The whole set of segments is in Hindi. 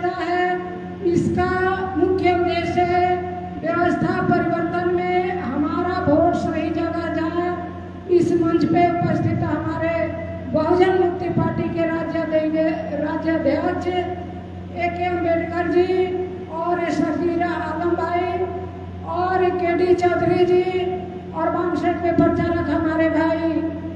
जाता है। इसका मुख्य उद्देश्य है व्यवस्था परिवर्तन में हमारा वोट सही जगह जाए। इस मंच पे उपस्थित हमारे बहुजन मुक्ति पार्टी के राज्याध्यक्ष A.K. अम्बेडकर जी और शकीरा आलम भाई और KD चौधरी जी और बामसेट के प्रचारक हमारे भाई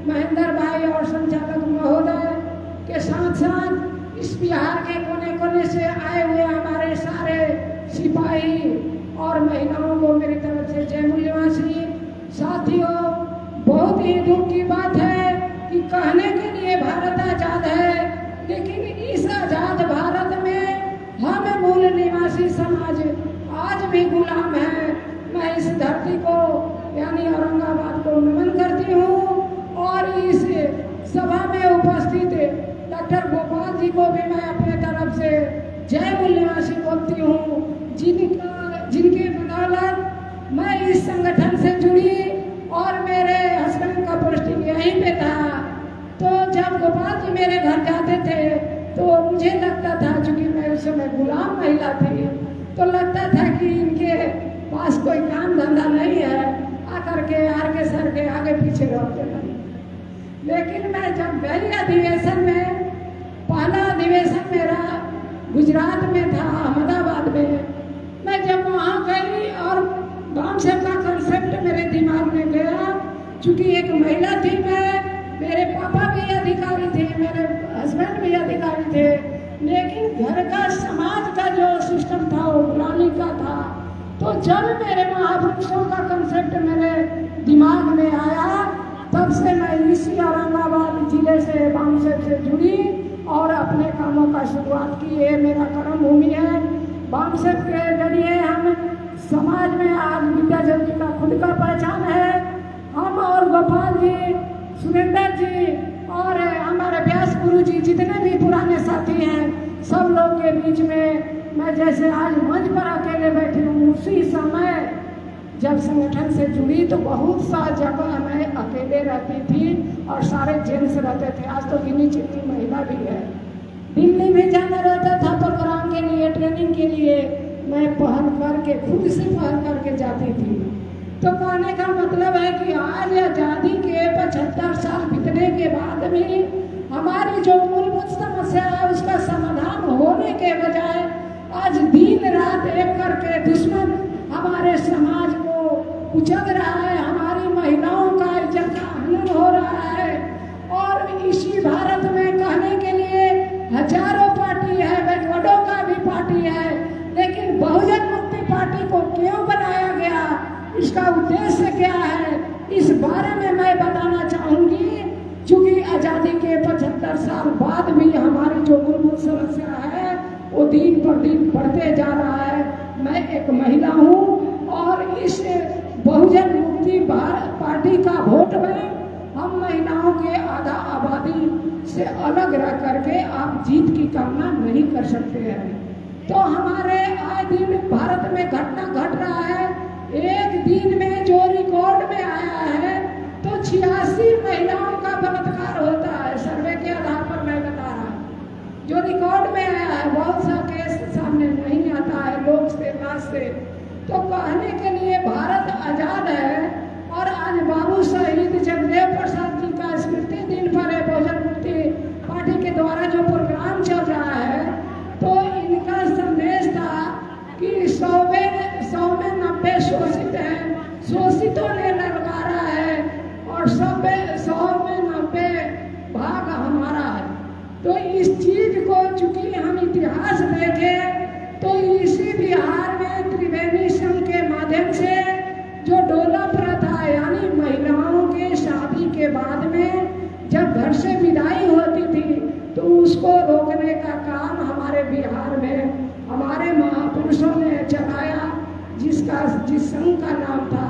महेंद्र भाई और संचालक महोदय के साथ साथ इस बिहार के कोने कोने से आए हुए हमारे सारे सिपाही और महिलाओं को मेरी तरफ से जय मूल्यवासी। साथियों, बहुत ही दुख की बात है कि कहने के लिए भारत आजाद है, लेकिन इस आजाद भारत में हम मूल निवासी समाज आज भी गुलाम है। मैं इस धरती को यानी औरंगाबाद को नमन करती हूँ और इस सभा में उपस्थित डॉक्टर गोपाल जी को भी मैं अपने तरफ से जय मूल्यवासी बोलती हूँ, जिनकी बदौलत मैं इस संगठन से जुड़ी और मेरे हस्बैंड का पोस्टिंग यहीं पे था। तो जब गोपाल जी मेरे घर जाते थे तो मुझे लगता था, चूंकि मैं उस समय गुलाम महिला थी, तो लगता था कि इनके पास कोई काम धंधा नहीं है, आकर के आर के सर के आगे पीछे रहते नहीं। लेकिन मैं जब गई अधिवेशन में, पहला अधिवेशन मेरा गुजरात में था, अहमदाबाद में, मैं जब वहाँ गई और बामसेट का कंसेप्ट मेरे दिमाग में गया, चूंकि एक महिला थी मैं, मेरे पापा भी अधिकारी थे, मेरे हस्बैंड भी अधिकारी थे, लेकिन घर का समाज का जो सिस्टम था वो गुलामी का था। तो जब मेरे महापुरुषों का कंसेप्ट मेरे दिमाग में आया, तब से मैं इसी औरंगाबाद जिले से बामसेट से जुड़ी और अपने कामों का शुरुआत की। ये मेरा कर्म भूमि है। बामसेट के जरिए हम समाज में आज विद्याचल जी का खुद का पहचान है। हम और गोपाल जी, सुरेंद्र जी और हमारे व्यास गुरु जी, जितने भी पुराने साथी हैं, सब लोग के बीच में मैं जैसे आज मंच पर अकेले बैठी हूँ, उसी समय जब संगठन से जुड़ी तो बहुत सा जगह मैं अकेले रहती थी और सारे जेंट्स रहते थे। आज तो गिनी चुनी महिला भी है। दिल्ली में जाना रहता था प्रोग्राम के लिए, ट्रेनिंग के लिए, मैं पहल करके, खुद से पहल करके जाती थी। तो कहने का मतलब है कि आज आज़ादी के 75 साल बीतने के बाद भी हमारी जो मूलभूत समस्या है उसका समाधान होने के बजाय आज दिन रात एक करके दुश्मन हमारे समाज को कुचल रहा है, हमारी महिलाओं का इज्जत का हनन हो रहा है। और इसी भारत में कहने के लिए हजारों पार्टी है, बैकवर्डों का भी पार्टी है, लेकिन बहुजन मुक्ति पार्टी को क्यों बनाया गया, इसका उद्देश्य क्या है, इस बारे में मैं बताना चाहूँगी। चूँकि आज़ादी के 75 साल बाद भी हमारी जो मूलभूत समस्या है वो दिन पर दिन बढ़ते जा रहा है। मैं एक महिला हूँ और इस बहुजन मुक्ति पार्टी का वोट बैंक हम महिलाओं के आधा आबादी से अलग रह करके आप जीत की कामना नहीं कर सकते हैं। तो हमारे आए दिन भारत में घटना घट रहा है। एक दिन में जो रिकॉर्ड में आया है तो 86 महिलाओं का बलात्कार होता है। सर्वे के आधार पर मैं बता रहा हूँ, जो रिकॉर्ड में आया है। बहुत सा केस सामने नहीं आता है लोग से, लाश से। तो कहने के लिए भारत आजाद है और आज बाबू शहीद जगदेव प्रसाद जी का स्मृति दिन पर है। बहुजन मुक्ति पार्टी के द्वारा जो प्रोग्राम चल रहा है, तो इनका संदेश था कि 100 में 90 शोषित हैं, शोषितों ने ललकारा है और 100 में 90 भाग हमारा है। तो इस चीज को चूंकि हम इतिहास देखें तो इसी बिहार में त्रिवेणी संघ के माध्यम से जो डोला प्रथा यानी महिलाओं के शादी के बाद में जब घर से विदाई होती थी तो उसको रोकने का काम हमारे बिहार में हमारे महापुरुषों ने चलाया, जिस संघ का नाम था